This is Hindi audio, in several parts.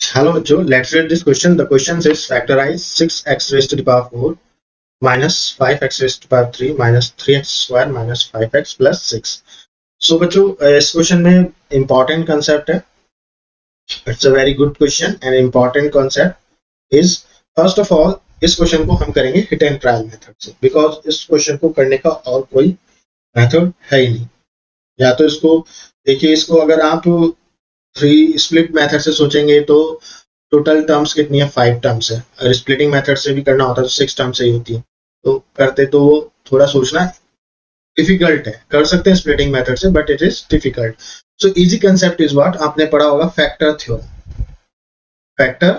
Hello Joe, let's read this question. The question says factorize 6x raised to the power 4 minus 5x raised to the power 3 minus 3x square minus 5x plus 6. So बच्चों इस क्वेश्चन में important concept है. It's a very good question and important concept is first of all इस क्वेश्चन को हम करेंगे हिट एंड ट्रायल मेथड से, बिकॉज इस क्वेश्चन को करने का और कोई मेथड है ही नहीं. या तो इसको देखिए, इसको अगर आप थ्री स्प्लिट मेथड से सोचेंगे तो टोटल टर्म्स कितनी है, 5 टर्म्स है. अगर स्प्लिटिंग मेथड से भी करना होता तो 6 टर्म्स ही होती है. तो करते तो वो थोड़ा सोचना डिफिकल्ट है. कर सकते हैं स्प्लिटिंग मेथड से but it is difficult. So easy concept is what आपने पढ़ा होगा, factor theorem. Factor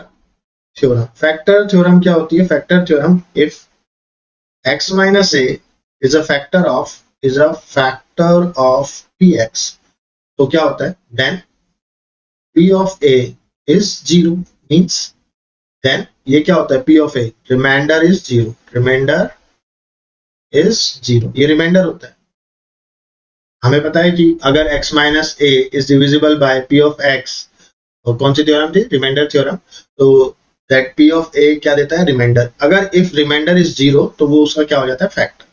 theorem, factor theorem क्या होती है? Factor theorem, if x minus a is a factor of px, तो क्या होता है? Then p of a is 0 means then ये क्या होता है? p of a reminder is 0, reminder is 0, ये रिमाइंडर होता है. हमें पता है कि अगर x minus a is divisible by p of x, और कौन सी थ्योरम थी? Reminder theorem. तो दैट p of a क्या देता है? रिमाइंडर. अगर इफ रिमाइंडर इज 0 तो वो उसका क्या हो जाता है? फैक्टर.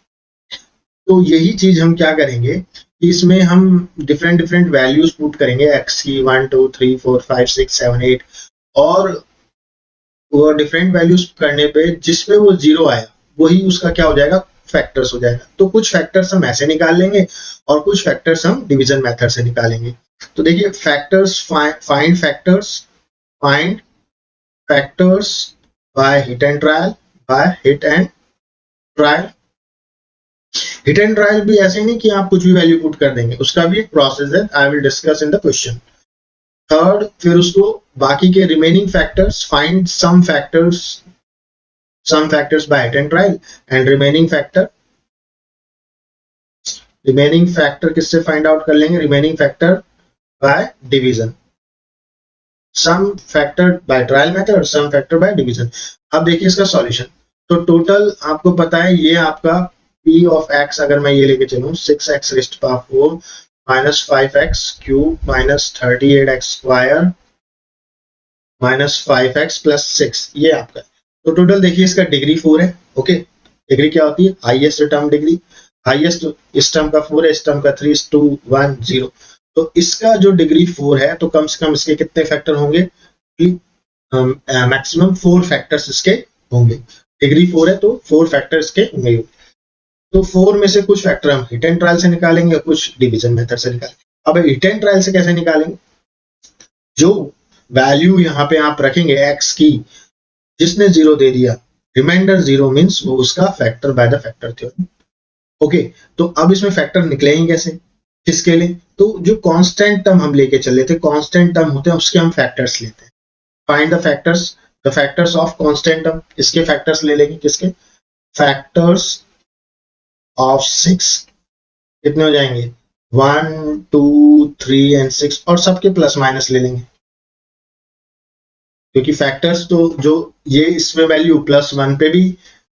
तो यही चीज हम क्या करेंगे, इसमें हम डिफरेंट डिफरेंट वैल्यूज पुट करेंगे x की, 1 2 3 4 5 6 7 8, और वो डिफरेंट वैल्यूज करने पे जिसमें वो 0 आया वही उसका क्या हो जाएगा? फैक्टर्स हो जाएगा. तो कुछ फैक्टर्स हम ऐसे निकाल लेंगे और कुछ फैक्टर्स हम डिवीजन मेथड से निकालेंगे. तो देखिए, factors, find factors by hit and trial, hit and trial भी ऐसे नहीं कि आप कुछ भी वैल्यू पुट कर देंगे, उसका भी एक प्रोसेस है. I will discuss in the question. Third, फिर उसको बाकी के remaining factors, find some factors by hit and trial and remaining factor किससे फाइंड आउट कर लेंगे? Remaining factor by division. Some factor by trial method, some factor by division. अब देखिए इसका सॉल्यूशन. तो टोटल आपको पता है ये आपका p of x, अगर मैं ये लेके चलूं 6x raised to power 4 minus 5x cube minus 38x square minus 5x plus 6, ये आपका. तो टोटल देखिए इसका डिग्री 4 है. ओके, डिग्री क्या होती है? Highest term degree. हाईएस्ट इस टर्म का 4 है, इस टर्म का 3, 2 1 0. तो इसका जो डिग्री 4 है तो कम से कम इसके कितने फैक्टर होंगे? मैक्सिमम 4 फैक्टर्स इसके होंगे. डिग्री 4 है तो 4 फैक्टर इसके होंगे. तो 4 में से कुछ फैक्टर हम हिट एंड ट्रायल से निकालेंगे, कुछ डिवीजन मेथड से निकालेंगे. अब हिट एंड ट्रायल से कैसे निकालेंगे? जो वैल्यू यहाँ पे आप रखेंगे x की, जिसने 0 दे दिया, रिमाइंडर 0 मींस वो उसका factor by the factor theorem. Okay, तो अब इसमें फैक्टर निकलेंगे कैसे, किसके लिए? तो जो कांस्टेंट टर्म हम लेके चल रहे थे, कांस्टेंट टर्म होते हैं उसके हम फैक्टर्स लेते हैं. Find the factors of constant term. इसके फैक्टर्स ले लेंगे. किसके? फैक्टर्स ऑफ 6 कितने हो जाएंगे? 1 2 3 एंड 6, और सबके प्लस माइनस ले लेंगे, क्योंकि फैक्टर्स तो जो ये इसमें वैल्यू +1 पे भी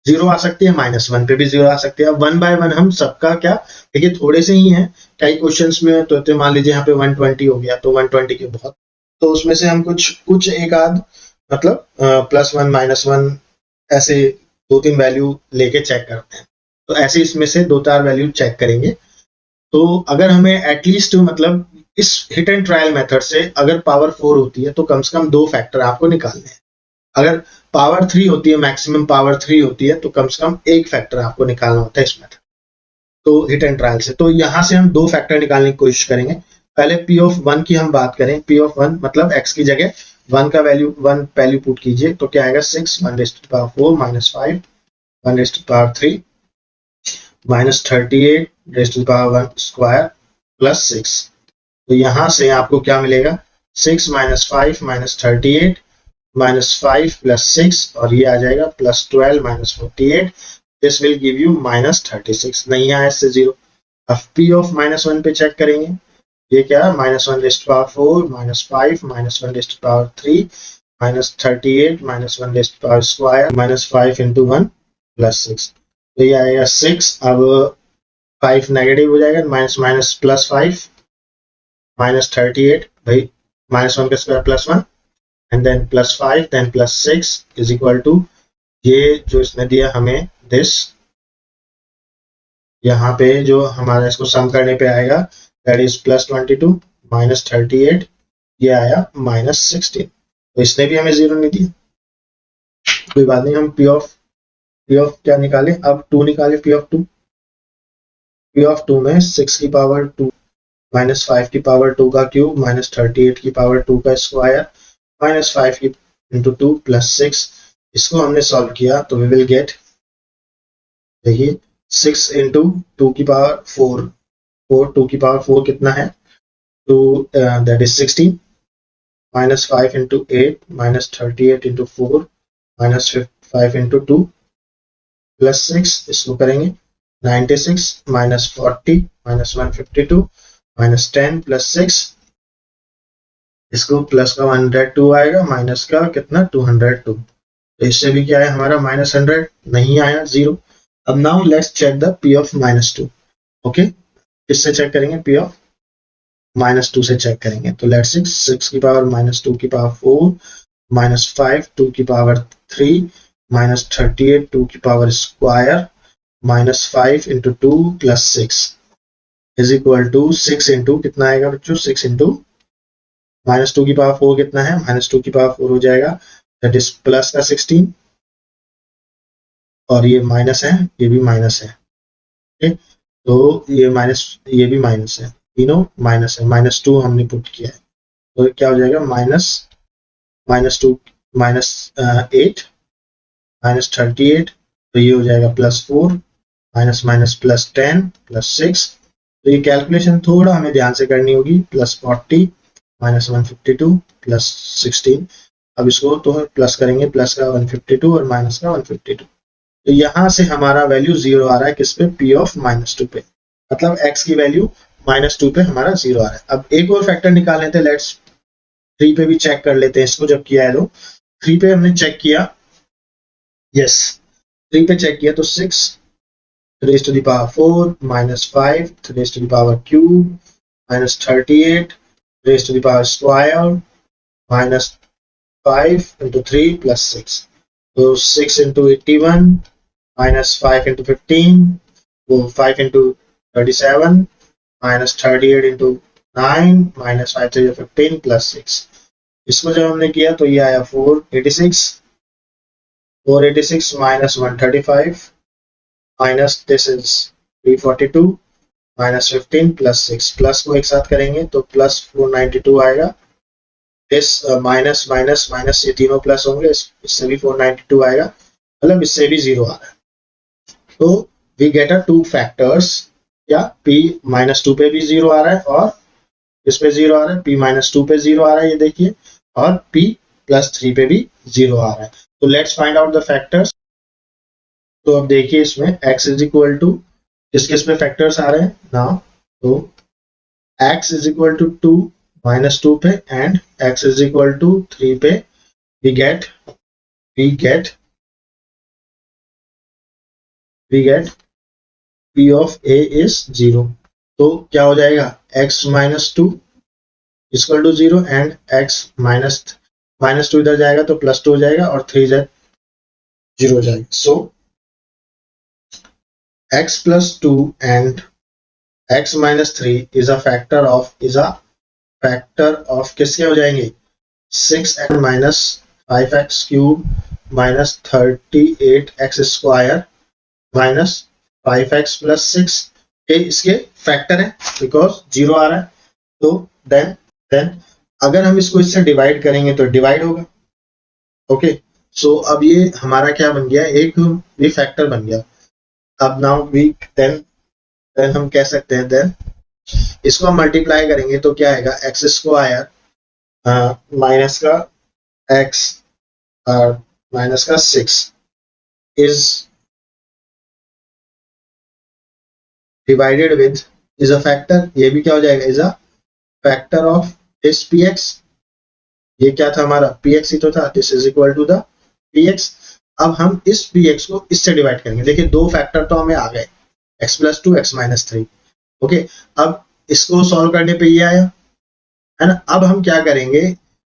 0 आ सकती है, -1 पे भी 0 आ सकती है. अब 1 बाय 1 हम सबका क्या, देखिए थोड़े से ही हैं कई क्वेश्चंस में. तो मान लीजिए यहाँ पे 120 हो गया, तो 120 के बहुत, तो उसमें से हम कुछ एक आध, मतलब +1 -1 ऐसे 2-3 वैल्यू लेके चेक करते हैं. तो ऐसे इसमें से 2-4 वैल्यू चेक करेंगे. तो अगर हमें एटलीस्ट, मतलब इस हिट एंड ट्रायल मेथड से अगर पावर 4 होती है तो कम से कम 2 फैक्टर आपको निकालने हैं. अगर पावर 3 होती है, मैक्सिमम पावर 3 होती है, तो कम से कम एक फैक्टर आपको निकालना होता है इस मेथड, तो हिट एंड ट्रायल से. तो यहाँ से हम 2 फैक्टर निकालने की कोशिश करेंगे. पहले p of 1 की हम बात करें. p of 1 मतलब x की जगह 1 का वैल्यू 1 वैल्यू पुट कीजिए, तो क्या आएगा? 6 1 raised to the power 4 minus 5 1 raised to the power 3 minus 38 raised to the power 1 square plus 6. तो यहां से आपको क्या मिलेगा? 6 minus 5 minus 38 minus 5 plus 6, और ये आ जाएगा +12 minus 48. This will give you -36. नहीं आया इससे 0. अब p of -1 पे चेक करेंगे. ये क्या है? -1 raised to the power 4 minus 5 minus 1 raised to the power 3 minus 38 minus 1 raised to the power square minus 5 into 1 plus 6. तो ये आएगा 6. अब 5 नेगेटिव हो जाएगा, माइनस माइनस +5 -38, भाई -1 का square +1, and then +5 then +6 is equal to, ये जो इसने दिया हमें दिस, यहाँ पे जो हमारा इसको सम करने पे आएगा दैट इज +22 -38, ये आया -16। तो इसने भी हमें 0 नहीं दिया, कोई बात नहीं। हम पी ऑफ क्या निकाले, अब 2 निकाले, पी ऑफ 2 में 6 की पावर 2 -5 की पावर 2 का क्यूब -38 की पावर 2 का स्क्वायर -5 की इंटू 2 +6, इसको हमने सॉल्व किया तो वी विल गेट, देखिए 6 इंटू 2 की पावर 4 2 की पावर 4 कितना है, 2 that is 16 -5 into 8 -38 into 4 -5 into 2 +6, इसको करेंगे 96 -40 -152 -10 +6, इसको प्लस का 102 आएगा, माइनस का कितना 202, तो इससे भी क्या है हमारा -100 नहीं आया, 0। अब now let's check the P of -2। Okay, किससे चेक करेंगे, पी ऑफ -2 से चेक करेंगे। तो लेट्स 6 की पावर -2 की पावर 4 -5 2 की पावर 3 -38 2 की power square -5 into 2 +6 is equal to 6 into कितना आएगा बच्चों, 6 इंटू -2 की पावर 4 कितना है, -2 की पावर 4 हो जाएगा, दैट इज प्लस का 16, और ये माइनस है, ये भी माइनस है। ठीक, तो ये माइनस, ये भी माइनस है, तीनों माइनस है, -2 हमने पुट किया है, तो क्या हो जाएगा -2 -8 -38, तो ये हो जाएगा +4 -10 +6। तो ये कैलकुलेशन थोड़ा हमें ध्यान से करनी होगी, +40 -152 +16, अब इसको तो प्लस करेंगे, प्लस का 152 और माइनस का 152, तो यहां से हमारा वैल्यू 0 आ रहा है, किस पे, पी ऑफ -2 पे, मतलब x की वैल्यू -2 पे हमारा 0 आ रहा है। अब एक और फैक्टर निकाल लेते हैं, लेट्स 3 पे भी चेक कर लेते हैं इसको, जब किया है तो 3 पे हमने चेक किया, यस 3 पे चेक किया तो 6 raised to the power 4 -5 raised to the power cube -38 raised to the power square -5 into 3 plus 6. So 6 into 81 minus 5 into 15, so 5 into 37 minus 38 into 9 minus 5 to 15 plus 6. इसको जब हमने किया तो ये आया 486 minus 135 minus this is 342 minus 15 plus 6, plus को एक साथ करेंगे तो प्लस 492 आएगा, इस माइनस माइनस माइनस ये तीनों प्लस होंगे, इससे भी 492 आएगा, मतलब इससे भी 0 आ रहा है। तो वी गेट अ 2 फैक्टर्स, या p -2 पे भी 0 आ रहा है और इस पे 0 आ रहा है, p -2 पे 0 आ रहा है, ये देखिए, और p +3 पे भी 0 आ रहा है। तो let's find out the factors. तो अब देखिए इसमें x इज इक्वल टू किस किस पे फैक्टर्स आ रहे हैं नाउ, तो x इज इक्वल टू 2 -2 पे and x is equal to 3 पे we get p of a is 0। तो क्या हो जाएगा, x -2 equal to 0 and x -2 इधर जाएगा तो +2 हो जाएगा और 3 इधर 0 हो जाएगा। सो x +2 and x -3 is a factor of किसके हो जाएंगे, 6x minus 5x cube minus 38x square minus 5x plus 6, ये इसके फैक्टर है बिकॉज 0 आ रहा है। तो देन अगर हम इसको इससे डिवाइड करेंगे तो डिवाइड होगा। ओके, सो अब ये हमारा क्या बन गया, एक ये फैक्टर बन गया। अब नाउ वी देन हम कह सकते हैं, देन इसको हम मल्टीप्लाई करेंगे तो क्या आएगा, एक्स स्क्वायर माइनस का x माइनस का 6 is divided with is a factor, ये भी क्या हो जाएगा, is a factor of this px, ये क्या था हमारा px ही तो था, this is equal to the px। अब हम इस px को इससे डिवाइड करेंगे, देखिए दो फैक्टर तो हमें आ गए, x +2 x -3। ओके, अब इसको सॉल्व करने पे ये आया है ना। अब हम क्या करेंगे,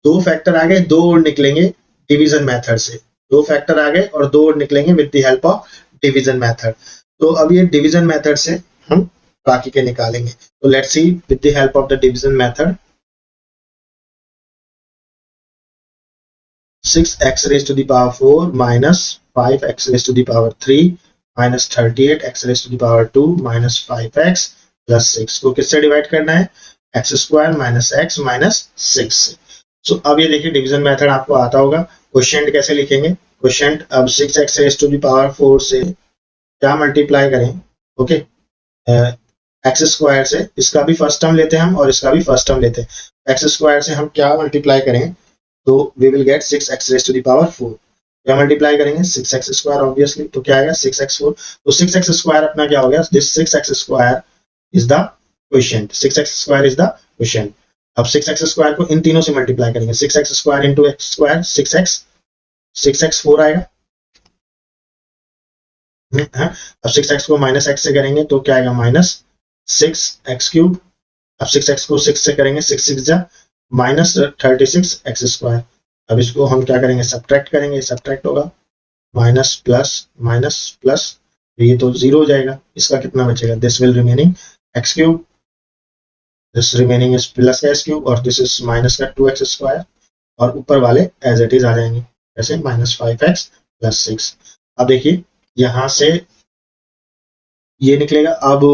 दो फैक्टर आ गए, दो और निकलेंगे डिवीजन मेथड से, दो फैक्टर आ गए और दो और निकलेंगे with the help of division method. तो अब ये डिवीजन मेथड से हम बाकी के निकालेंगे। तो let's see with the help of the division method 6x raised to the power 4 minus 5x raised to the power 3 minus 38x raised to the power 2 minus 5x plus 6 को किससे डिवाइड करना है, x square minus X minus 6 से। सो अब ये देखिए डिवीजन मेथड आपको आता होगा। क्वोशिएंट कैसे लिखेंगे, क्वोशिएंट अब 6x raised to the power 4 से क्या मल्टीप्लाई करें, ओके एक्स स्क्वायर से, इसका भी फर्स्ट टर्म लेते हैं हम और इसका भी फर्स्ट टर्म लेते हैं। एक्स स्क्वायर से हम क्या मल्टीप्लाई करें, तो we will get 6x raise to the power 4, क्या मल्टीप्लाई करेंगे 6x स्क्वायर ऑब्वियसली, तो क्या आएगा 6x4, तो 6x स्क्वायर अपना क्या हो गया, this 6x square is the quotient, 6x square is the quotient. अब 6x स्क्वायर को इन तीनों से मल्टीप्लाई करेंगे, 6x square into x square 6x 4 आएगा। अब 6x को माइनस एक्स से करेंगे तो क्या आएगा माइनस 6x3। अब 6x को 6 से करेंगे, 6 6 जा माइनस 36x स्क्वायर। अब इसको हम क्या करेंगे, सब्ट्रैक्ट करेंगे, सब्ट्रैक्ट होगा माइनस प्लस, ये तो जीरो हो जाएगा, इसका कितना बचेगा, this will remaining x3, this remaining is plus का x3 और दिस इज माइनस का 2x स्क्वायर और ऊपर वाले एज इट इज आ जाएंगे, ऐसे माइनस 5x प्लस 6। अब देखिए यहां से ये निकलेगा, अब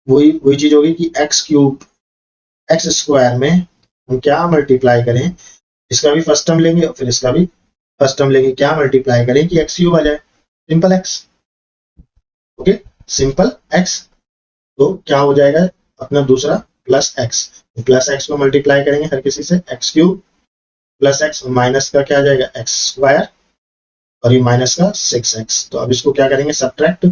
वही चीज होगी कि x स्क्वायर में हम क्या मल्टीप्लाई करें, इसका भी फर्स्ट टर्म लेंगे और फिर इसका भी फर्स्ट टर्म लेंगे, क्या मल्टीप्लाई करें कि x3 आ जाए, simple x, okay simple x। तो क्या हो जाएगा अपना दूसरा प्लस x, प्लस x को मल्टीप्लाई करेंगे हर किसी से, x3 प्लस x माइनस का क्या आ जाएगा x स्क्वायर और ये माइनस का 6x। तो अब इसको क्या करेंगे सब्ट्रैक्ट,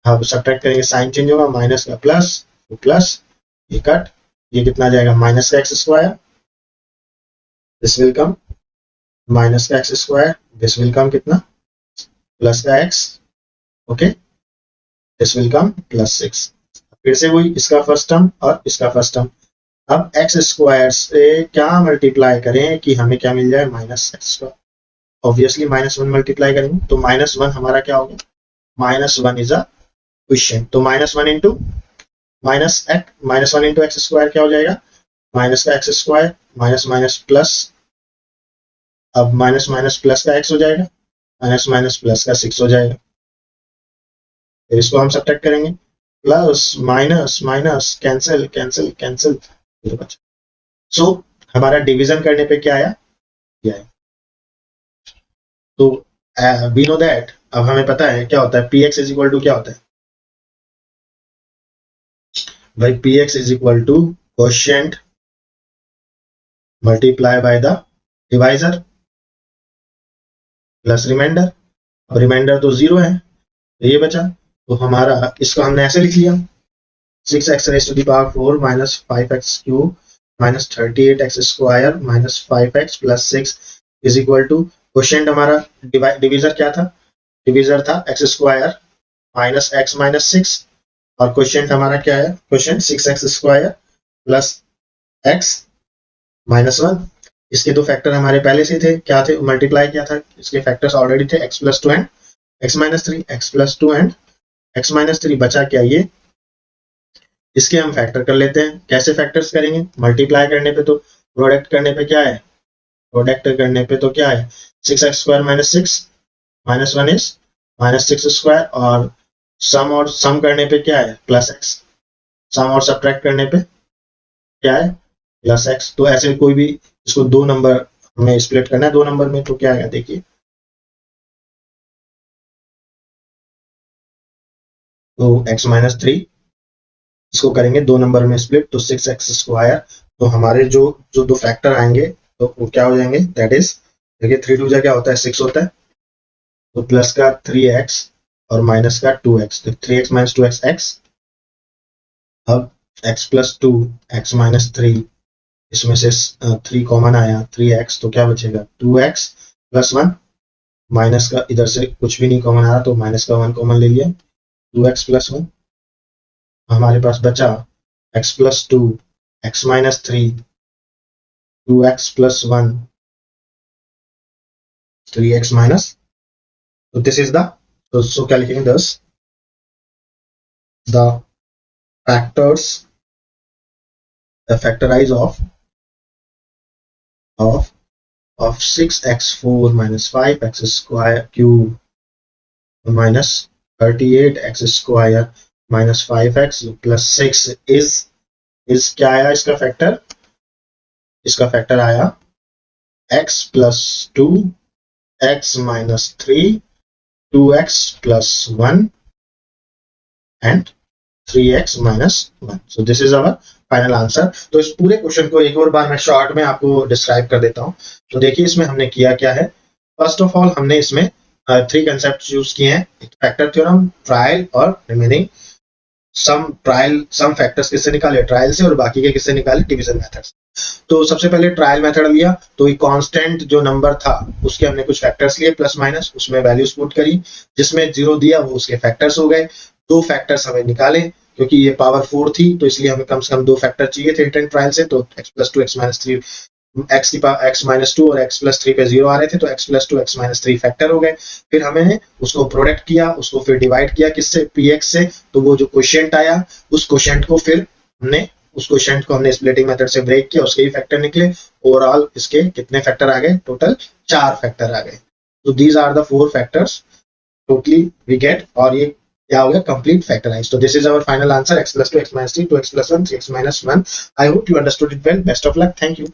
अब सब्ट्रैक्ट करेंगे साइन चेंज होगा, माइनस का प्लस ये कट, ये कितना आ जाएगा माइनस का x square, this will come minus का x square, this will come कितना प्लस का x, okay this will come plus 6। फिर से वही इसका फर्स्ट टर्म और इसका फर्स्ट टर्म। अब एक्स स्क्वायर से क्या मल्टीप्लाई करें कि हमें क्या मिल जाए minus x square, obviously -1 multiply करेंगे तो -1 हमारा क्या हो गया, -1 इज अ क्वोशिएंट, तो -1 इंटू -1 इंटू एक्स स्क्वायर क्या हो जाएगा, माइनस का x square minus minus plus, अब माइनस माइनस प्लस का एक्स हो जाएगा, माइनस माइनस प्लस का 6 हो जाएगा। फिर इसको हम सब्ट्रैक्ट करेंगे, plus minus minus cancel cancel cancel, so हमारा डिवीजन करने पे क्या आया, ये आया। तो वी नो दैट, अब हमें पता है क्या होता है px इज इक्वल टू, क्या होता है भाई, px is equal to quotient multiply by the divisor plus reminder, और रिमाइंडर तो 0 है तो ये बचा, तो हमारा इसको हमने ऐसे लिख लिया 6x raise to the power 4 minus 5x cube minus 38x square minus 5x plus 6 is equal to, quotient हमारा डिवीजर क्या था, डिवीजर था X square minus X minus 6 और क्वोशिएंट हमारा क्या है, quotient 6x square plus x minus 1। इसके दो फैक्टर हमारे पहले से थे, क्या थे, मल्टीप्लाई किया था, इसके फैक्टर्स ऑलरेडी थे x plus 2 and x minus 3, x plus 2 and x minus 3, बचा क्या ये, इसके हम फैक्टर कर लेते हैं। कैसे फैक्टर्स करेंगे, मल्टीप्लाई करने पे तो प्रोडक्ट करने पे क्या है, प्रोडक्ट करने पे तो क्या है 6x square minus 6 minus 1 is minus 6 square, और सम करने पे क्या है प्लस x, सम और सब्ट्रैक्ट करने पे क्या है प्लस x। तो ऐसे कोई भी इसको दो नंबर हमें स्प्लिट करना है, दो नंबर में, तो क्या आएगा देखिए, तो x माइनस 3 इसको करेंगे दो नंबर में स्प्लिट तो 6x स्क्वायर, तो हमारे जो जो दो फैक्टर आएंगे तो वो क्या हो जाएंगे, दैट इज देखिए 3 2 जा क्या होता है 6 होता है, तो प्लस का 3x और माइनस का 2x, तो 3x माइनस 2x x, अब x प्लस 2 x माइनस 3, इसमें से 3 कॉमन आया 3x, तो क्या बचेगा 2x प्लस 1, माइनस का इधर से कुछ भी नहीं कॉमन आ रहा तो माइनस का 1 कॉमन ले लिया, 2x प्लस 1, हमारे पास बचा x plus 2 x minus 3 2x plus 1 3x minus, so this is the, so क्या लिखेंगे, thus the factors, the factorize of 6x4 minus 5x square cube minus 38x square minus 5x plus 6 is क्या आया इसका फैक्टर? इसका फैक्टर आया x plus 2, x minus 3, 2x plus 1 and 3x minus 1. So this is our final answer. तो इस पूरे क्वेश्चन को एक और बार मैं शॉर्ट में आपको डिस्क्राइब कर देता हूँ। तो देखिए इसमें हमने किया क्या है। फर्स्ट ऑफ ऑल हमने इसमें 3 कंसेप्ट यूज किए हैं, फैक्टर थ्योरम, ट्रायल और रिमेनिंग सम। ट्रायल सम फैक्टर्स किससे निकाले? ट्रायल से, और बाकी के किससे निकाले? डिवीजन मेथड से। तो सबसे पहले ट्रायल मेथड लिया, तो ये कांस्टेंट जो नंबर था उसके हमने कुछ फैक्टर्स लिए प्लस माइनस, उसमें वैल्यूज पुट करी, जिसमें 0 दिया वो उसके फैक्टर्स हो गए। 2 फैक्टर्स हमें निकाले, क्योंकि ये पावर 4 थी तो इसलिए हमें कम से कम 2 फैक्टर चाहिए थे रिटर्न ट्रायल से। तो x plus 2 x minus 3 x minus 2 और x plus 3 पे 0 आ रहे थे, तो x plus 2 x minus 3 factor हो गए। फिर हमने उसको प्रोडक्ट किया, उसको फिर डिवाइड किया किससे? px से। तो वो जो क्वोशिएंट आया, उस क्वोशिएंट को फिर हमने स्प्लिटिंग मेथड से ब्रेक किया, उसके ही फैक्टर निकले। ओवरऑल इसके कितने फैक्टर आ गए? टोटल 4 फैक्टर आ गए। तो these are the 4 factors totally we get, और ये क्या हो गया? Complete factorise. तो this is our final answer, x plus 2 x minus 3 2x plus 1 3x minus 1। I hope you understood it well. Best of luck, thank you.